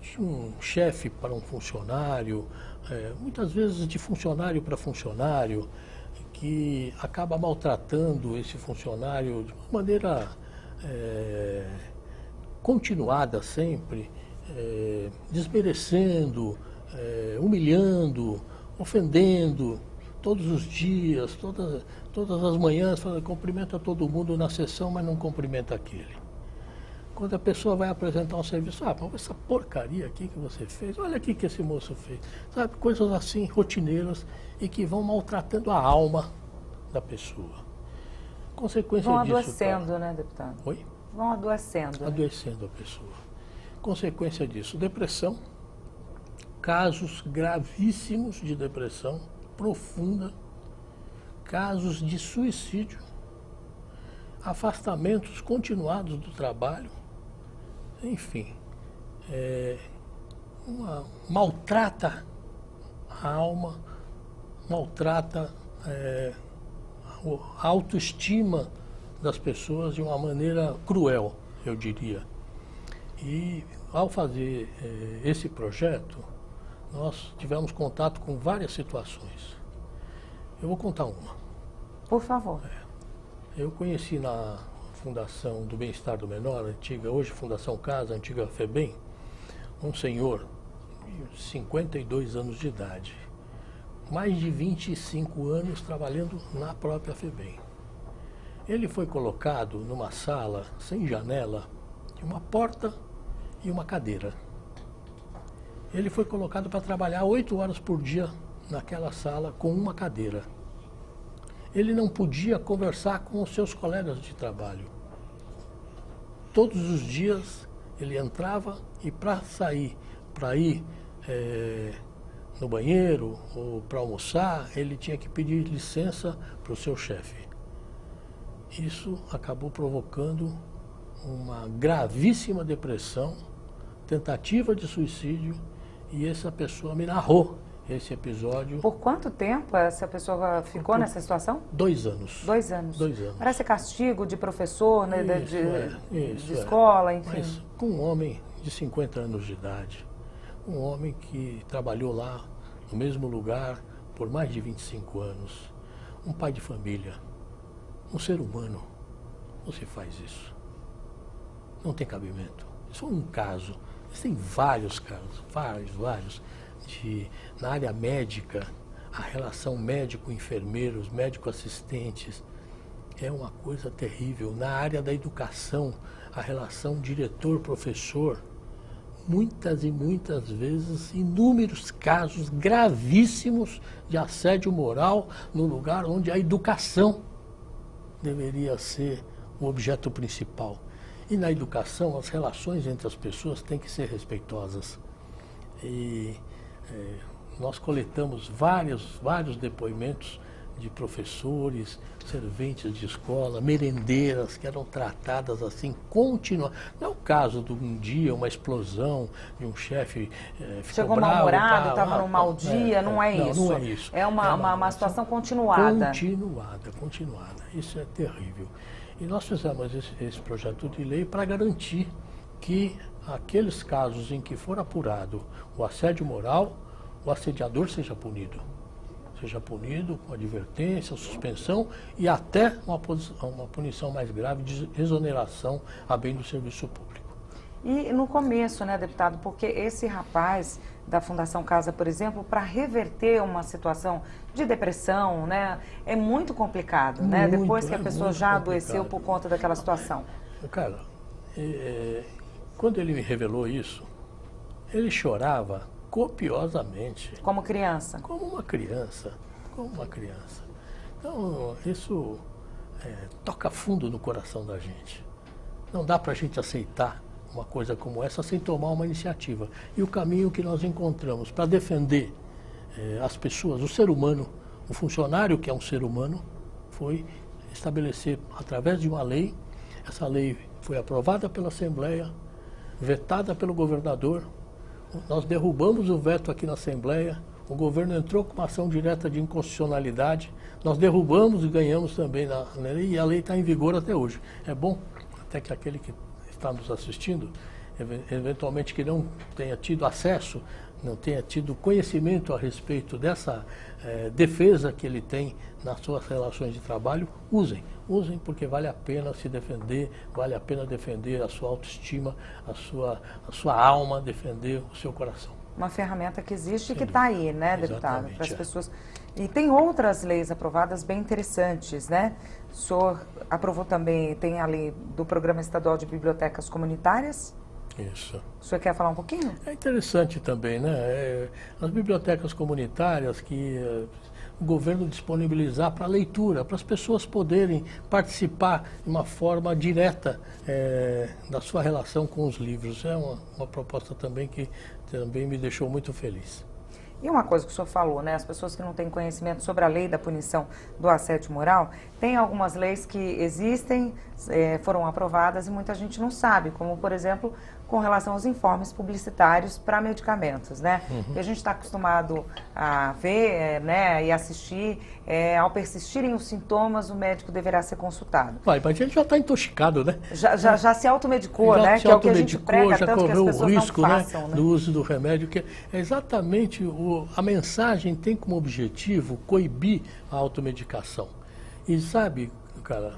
Speaker 2: de um chefe para um funcionário, muitas vezes de funcionário para funcionário, que acaba maltratando esse funcionário de uma maneira continuada sempre, desmerecendo, humilhando, ofendendo, todos os dias, todas as manhãs, cumprimenta todo mundo na sessão, mas não cumprimenta aquele. Quando a pessoa vai apresentar um serviço, essa porcaria aqui que você fez, olha aqui que esse moço fez, sabe, coisas assim, rotineiras, e que vão maltratando a alma da pessoa. Consequência disso...
Speaker 1: Vão adoecendo, né, deputado?
Speaker 2: Oi?
Speaker 1: Vão adoecendo.
Speaker 2: Adoecendo a pessoa. Consequência disso, depressão, casos gravíssimos de depressão profunda, casos de suicídio, afastamentos continuados do trabalho, enfim, maltrata a alma, maltrata a autoestima das pessoas de uma maneira cruel, eu diria. E ao fazer esse projeto, nós tivemos contato com várias situações. Eu vou contar uma.
Speaker 1: Por favor.
Speaker 2: Eu conheci na Fundação do Bem-Estar do Menor, antiga, hoje Fundação Casa, antiga FEBEM, um senhor de 52 anos de idade, mais de 25 anos trabalhando na própria FEBEM. Ele foi colocado numa sala sem janela, de uma porta e uma cadeira. Ele foi colocado para trabalhar 8 horas por dia naquela sala com uma cadeira. Ele não podia conversar com os seus colegas de trabalho. Todos os dias ele entrava e para sair, para ir no banheiro ou para almoçar, ele tinha que pedir licença para o seu chefe. Isso acabou provocando uma gravíssima depressão, tentativa de suicídio, e essa pessoa me narrou esse episódio.
Speaker 1: Por quanto tempo essa pessoa ficou nessa situação?
Speaker 2: 2 anos.
Speaker 1: 2 anos.
Speaker 2: 2 anos.
Speaker 1: Parece castigo de professor, né,
Speaker 2: Isso,
Speaker 1: de escola, enfim.
Speaker 2: Mas com um homem de 50 anos de idade, um homem que trabalhou lá no mesmo lugar por mais de 25 anos, um pai de família, um ser humano, não se faz isso. Não tem cabimento. Isso é um caso. Existem vários casos, vários. Na área médica, a relação médico-enfermeiros, médico-assistentes, é uma coisa terrível. Na área da educação, a relação diretor-professor, muitas e muitas vezes, inúmeros casos gravíssimos de assédio moral no lugar onde a educação deveria ser o objeto principal. E na educação, as relações entre as pessoas têm que ser respeitosas. E nós coletamos vários depoimentos de professores, serventes de escola, merendeiras que eram tratadas assim continuamente. Não é o caso de um dia, uma explosão, de um chefe ficou
Speaker 1: chegou
Speaker 2: bravo,
Speaker 1: mal-humorado, estava num mau dia, não é isso.
Speaker 2: Não é isso.
Speaker 1: É uma situação continuada.
Speaker 2: Continuada. Isso é terrível. E nós fizemos esse projeto de lei para garantir que aqueles casos em que for apurado o assédio moral, o assediador seja punido. Seja punido com advertência, suspensão e até uma punição mais grave de exoneração a bem do serviço público.
Speaker 1: E no começo, né, deputado, porque esse rapaz da Fundação Casa, por exemplo, para reverter uma situação de depressão, né, é muito complicado, né? Depois que a pessoa já adoeceu por conta daquela situação.
Speaker 2: Cara, quando ele me revelou isso, ele chorava copiosamente.
Speaker 1: Como criança?
Speaker 2: Como uma criança. Então, isso toca fundo no coração da gente. Não dá para a gente aceitar uma coisa como essa sem tomar uma iniciativa. E o caminho que nós encontramos para defender as pessoas, o ser humano, o funcionário que é um ser humano, foi estabelecer através de uma lei. Essa lei foi aprovada pela Assembleia, vetada pelo governador. Nós derrubamos o veto aqui na Assembleia, o governo entrou com uma ação direta de inconstitucionalidade, nós derrubamos e ganhamos também na lei, e a lei está em vigor até hoje. É bom até que aquele que está nos assistindo, eventualmente que não tenha tido acesso, não tenha tido conhecimento a respeito dessa defesa que ele tem nas suas relações de trabalho, usem porque vale a pena se defender, vale a pena defender a sua autoestima, a sua alma, defender o seu coração.
Speaker 1: Uma ferramenta que existe e que está aí, né, deputado, para as pessoas. E tem outras leis aprovadas bem interessantes, né? O senhor aprovou também, tem a lei do Programa Estadual de Bibliotecas Comunitárias.
Speaker 2: Isso.
Speaker 1: O senhor quer falar um pouquinho?
Speaker 2: É interessante também, né? As bibliotecas comunitárias que o governo disponibilizar para leitura, para as pessoas poderem participar de uma forma direta da sua relação com os livros. É uma proposta também que também me deixou muito feliz.
Speaker 1: E uma coisa que o senhor falou, né? As pessoas que não têm conhecimento sobre a lei da punição do assédio moral, tem algumas leis que existem, foram aprovadas e muita gente não sabe, como, por exemplo, com relação aos informes publicitários para medicamentos, né? E a gente está acostumado a ver, né, e assistir, ao persistirem os sintomas, o médico deverá ser consultado.
Speaker 2: Mas a gente já está intoxicado, né?
Speaker 1: Já se automedicou, né? Que é o que a gente prega,
Speaker 2: já
Speaker 1: tanto que as
Speaker 2: correu o
Speaker 1: pessoas
Speaker 2: risco,
Speaker 1: não façam, né?
Speaker 2: Do uso do remédio, que é exatamente a mensagem tem como objetivo coibir a automedicação. E sabe, cara,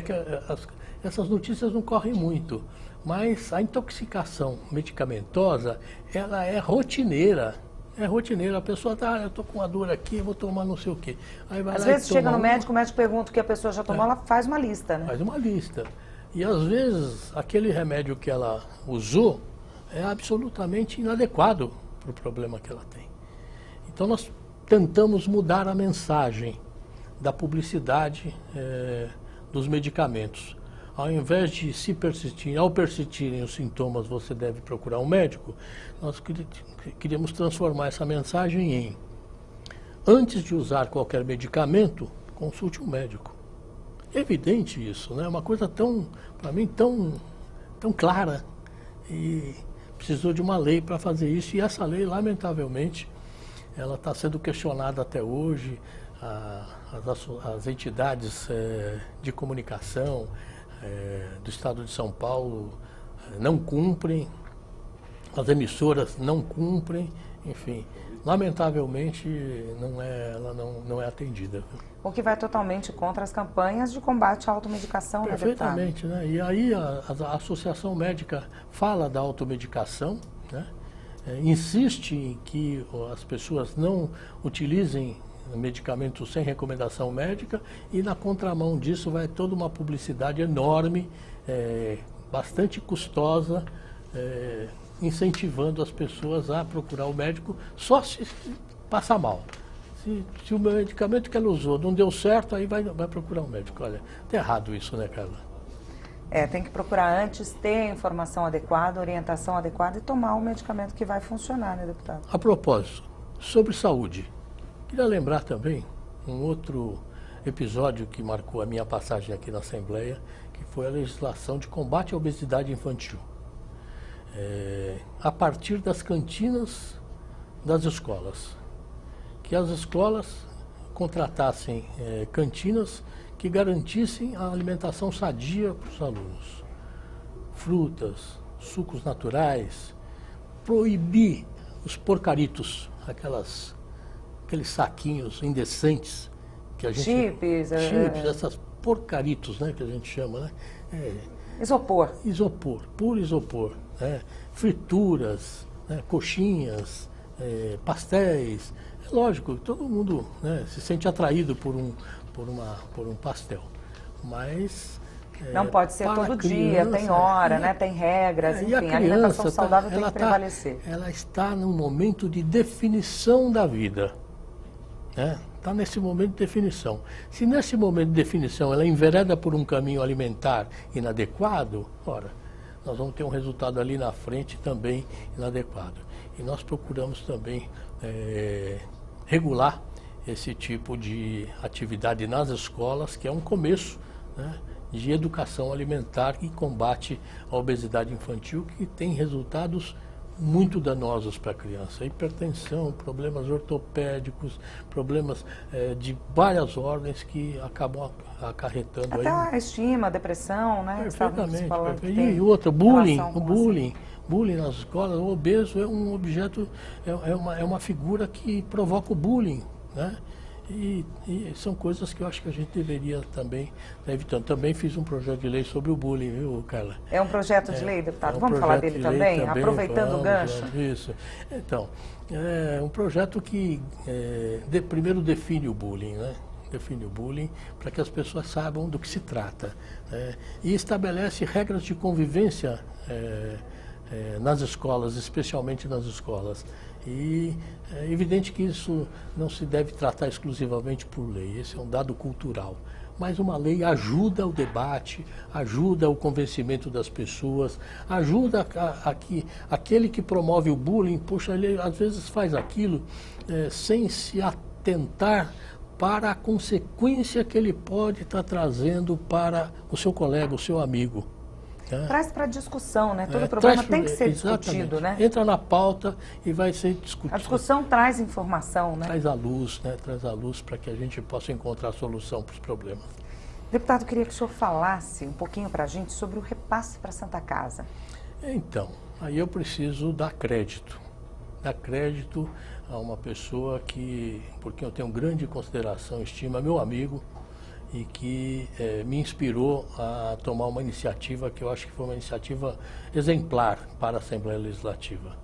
Speaker 2: que essas notícias não correm muito, mas a intoxicação medicamentosa, ela é rotineira. É rotineira, a pessoa tá, eu tô com uma dor aqui, vou tomar não sei o quê. Aí vai
Speaker 1: Às
Speaker 2: lá
Speaker 1: vezes
Speaker 2: e
Speaker 1: chega
Speaker 2: toma
Speaker 1: no médico, o médico pergunta o que a pessoa já tomou, ela faz uma lista, né?
Speaker 2: Faz uma lista. E às vezes aquele remédio que ela usou é absolutamente inadequado para o problema que ela tem. Então nós tentamos mudar a mensagem da publicidade dos medicamentos. Ao invés de ao persistirem os sintomas, você deve procurar um médico, nós queríamos transformar essa mensagem em: antes de usar qualquer medicamento, consulte um médico. É evidente isso, né? É uma coisa para mim, tão clara. E precisou de uma lei para fazer isso, e essa lei, lamentavelmente, ela está sendo questionada até hoje. As entidades de comunicação do Estado de São Paulo não cumprem, as emissoras não cumprem, enfim, lamentavelmente ela não é atendida.
Speaker 1: O que vai totalmente contra as campanhas de combate à automedicação, né, deputado?
Speaker 2: Perfeitamente, né? E aí a Associação Médica fala da automedicação, né? Insiste em que as pessoas não utilizem medicamentos sem recomendação médica, e na contramão disso vai toda uma publicidade enorme, bastante custosa, incentivando as pessoas a procurar o médico só se passar mal. Se o medicamento que ela usou não deu certo, aí vai procurar um médico. Olha, tá errado isso, né, Carla?
Speaker 1: Tem que procurar antes, ter a informação adequada, orientação adequada e tomar o medicamento que vai funcionar, né, deputado?
Speaker 2: A propósito, sobre saúde, queria lembrar também um outro episódio que marcou a minha passagem aqui na Assembleia, que foi a legislação de combate à obesidade infantil. A partir das cantinas das escolas. Que as escolas contratassem cantinas que garantissem a alimentação sadia para os alunos. Frutas, sucos naturais, proibir os porcaritos, aqueles saquinhos indecentes que a gente...
Speaker 1: Chips,
Speaker 2: essas porcaritos, né, que a gente chama, né?
Speaker 1: Isopor.
Speaker 2: Puro isopor. Né? Frituras, né? Coxinhas, pastéis. É lógico, todo mundo, né, se sente atraído por um pastel, mas...
Speaker 1: Não pode ser todo dia, tem hora, né? Tem regras, enfim, a alimentação saudável tem que prevalecer.
Speaker 2: Ela está num momento de definição da vida, né? Está nesse momento de definição. Se nesse momento de definição ela envereda por um caminho alimentar inadequado, ora, nós vamos ter um resultado ali na frente também inadequado. E nós procuramos também regular esse tipo de atividade nas escolas, que é um começo, né, de educação alimentar e combate à obesidade infantil, que tem resultados muito danosos para a criança. Hipertensão, problemas ortopédicos, problemas de várias ordens que acabam acarretando...
Speaker 1: Até a estima, a depressão, né?
Speaker 2: Perfeitamente. E outra, bullying nas escolas. O obeso é um objeto, é uma figura que provoca o bullying, né? E são coisas que eu acho que a gente deveria também estar evitando. Também fiz um projeto de lei sobre o bullying, viu, Carla?
Speaker 1: É um projeto de lei, deputado? Vamos falar dele também, aproveitando o gancho?
Speaker 2: Isso. Então, é um projeto que primeiro define o bullying, né? Define o bullying para que as pessoas saibam do que se trata. E estabelece regras de convivência nas escolas, especialmente nas escolas. E é evidente que isso não se deve tratar exclusivamente por lei, esse é um dado cultural. Mas uma lei ajuda o debate, ajuda o convencimento das pessoas, ajuda aquele que promove o bullying, poxa, ele às vezes faz aquilo sem se atentar para a consequência que ele pode estar trazendo para o seu colega, o seu amigo.
Speaker 1: Traz para discussão, né? Todo problema tem que ser discutido, né?
Speaker 2: Entra na pauta e vai ser discutido.
Speaker 1: A discussão traz informação, né?
Speaker 2: Traz a luz, né? Traz a luz para que a gente possa encontrar a solução para os problemas.
Speaker 1: Deputado, queria que o senhor falasse um pouquinho para a gente sobre o repasse para a Santa Casa.
Speaker 2: Então, aí eu preciso dar crédito. Dar crédito a uma pessoa por quem eu tenho grande consideração e estima, meu amigo, e que me inspirou a tomar uma iniciativa que eu acho que foi uma iniciativa exemplar para a Assembleia Legislativa.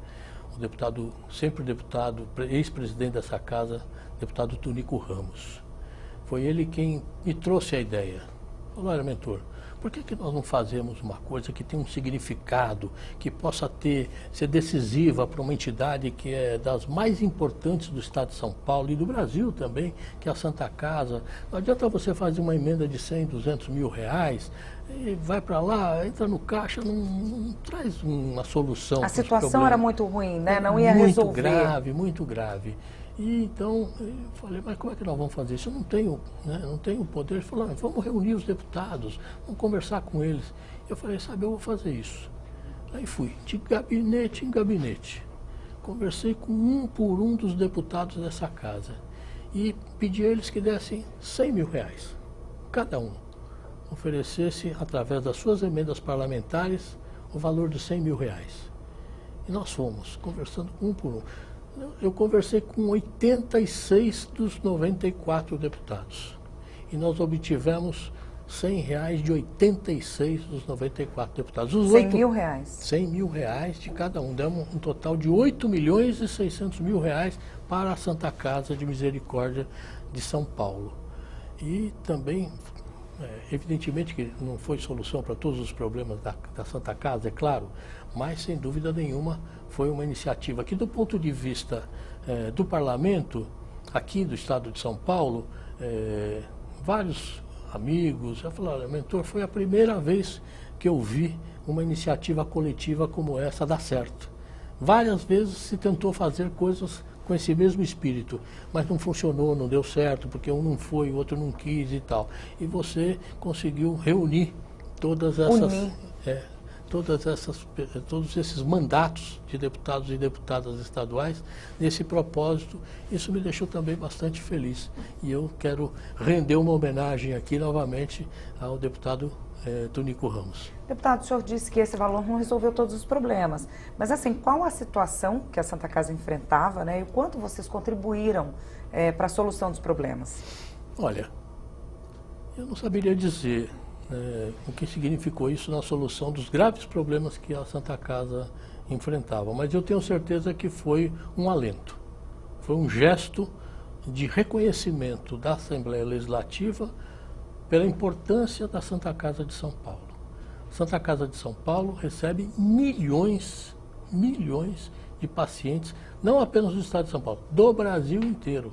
Speaker 2: O deputado, sempre deputado, ex-presidente dessa casa, deputado Tunico Ramos. Foi ele quem me trouxe a ideia. Falou, olha, mentor, por que nós não fazemos uma coisa que tem um significado, que possa ser decisiva para uma entidade que é das mais importantes do Estado de São Paulo e do Brasil também, que é a Santa Casa. Não adianta você fazer uma emenda de 100, 200 mil reais, e vai para lá, entra no caixa, não traz uma solução.
Speaker 1: A situação era muito ruim, né? Não ia resolver.
Speaker 2: Muito grave, muito grave. E então, eu falei, mas como é que nós vamos fazer isso? Eu não tenho, né, não tenho poder. Ele falou, vamos reunir os deputados, vamos conversar com eles. Eu falei, sabe, eu vou fazer isso. Aí fui, de gabinete em gabinete. Conversei com um por um dos deputados dessa casa. E pedi a eles que dessem 100 mil reais, cada um. Oferecesse, através das suas emendas parlamentares, o valor de 100 mil reais. E nós fomos, conversando um por um. Eu conversei com 86 dos 94 deputados e nós obtivemos 100 reais de 86 dos 94 deputados.
Speaker 1: 100 mil reais?
Speaker 2: 100 mil reais de cada um. Demos um total de 8 milhões e 600 mil reais para a Santa Casa de Misericórdia de São Paulo. E também, evidentemente que não foi solução para todos os problemas da Santa Casa, é claro, mas sem dúvida nenhuma foi uma iniciativa que, do ponto de vista do parlamento, aqui do Estado de São Paulo, vários amigos já falaram, olha, mentor, foi a primeira vez que eu vi uma iniciativa coletiva como essa dar certo. Várias vezes se tentou fazer coisas com esse mesmo espírito, mas não funcionou, não deu certo, porque um não foi, o outro não quis e tal. E você conseguiu reunir todas essas... todos esses mandatos de deputados e deputadas estaduais nesse propósito. Isso me deixou também bastante feliz. E eu quero render uma homenagem aqui novamente ao deputado Tunico Ramos.
Speaker 1: Deputado, o senhor disse que esse valor não resolveu todos os problemas, mas assim, qual a situação que a Santa Casa enfrentava, né, e o quanto vocês contribuíram para a solução dos problemas?
Speaker 2: Olha, eu não saberia dizer o que significou isso na solução dos graves problemas que a Santa Casa enfrentava, mas eu tenho certeza que foi um alento, foi um gesto de reconhecimento da Assembleia Legislativa pela importância da Santa Casa de São Paulo. Santa Casa de São Paulo recebe milhões de pacientes, não apenas do Estado de São Paulo, do Brasil inteiro,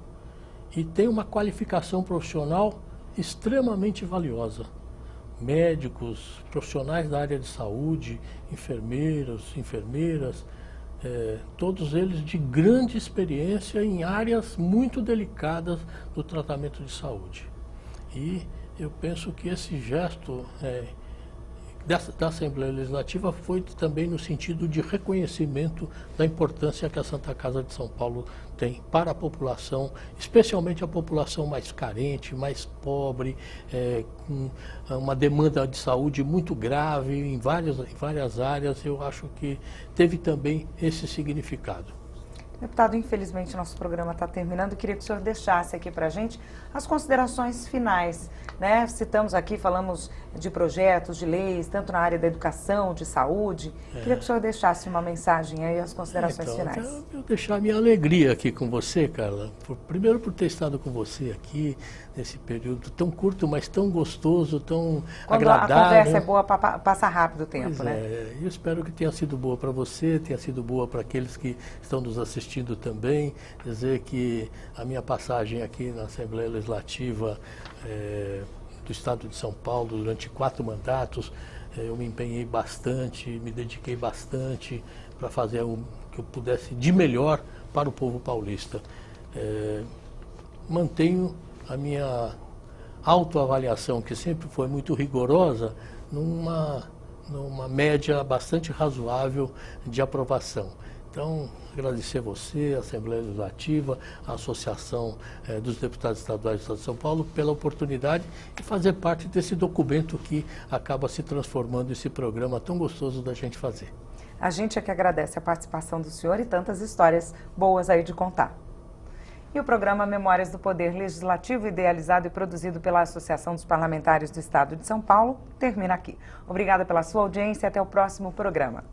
Speaker 2: e tem uma qualificação profissional extremamente valiosa. Médicos, profissionais da área de saúde, enfermeiros, enfermeiras, todos eles de grande experiência em áreas muito delicadas do tratamento de saúde. E eu penso que esse gesto da Assembleia Legislativa foi também no sentido de reconhecimento da importância que a Santa Casa de São Paulo tem para a população, especialmente a população mais carente, mais pobre, com uma demanda de saúde muito grave em várias áreas. Eu acho que teve também esse significado.
Speaker 1: Deputado, infelizmente nosso programa está terminando. Eu queria que o senhor deixasse aqui para a gente as considerações finais, né? Citamos aqui, falamos de projetos, de leis, tanto na área da educação, de saúde. Queria que o senhor deixasse uma mensagem aí, as considerações finais.
Speaker 2: Eu deixar minha alegria aqui com você, Carla. Primeiro por ter estado com você aqui nesse período tão curto, mas tão gostoso, tão agradável.
Speaker 1: Quando a conversa é boa, passa rápido o tempo,
Speaker 2: pois
Speaker 1: né?
Speaker 2: Eu espero que tenha sido boa para você, tenha sido boa para aqueles que estão nos assistindo também. Dizer que a minha passagem aqui na Assembleia Legislativa do Estado de São Paulo durante 4 mandatos, eu me empenhei bastante, me dediquei bastante para fazer o que eu pudesse de melhor para o povo paulista. Mantenho a minha autoavaliação, que sempre foi muito rigorosa, numa média bastante razoável de aprovação. Então, agradecer a você, a Assembleia Legislativa, a Associação dos Deputados Estaduais do Estado de São Paulo pela oportunidade de fazer parte desse documento que acaba se transformando esse programa tão gostoso da gente fazer.
Speaker 1: A gente é que agradece a participação do senhor e tantas histórias boas aí de contar. E o programa Memórias do Poder Legislativo, idealizado e produzido pela Associação dos Parlamentares do Estado de São Paulo, termina aqui. Obrigada pela sua audiência e até o próximo programa.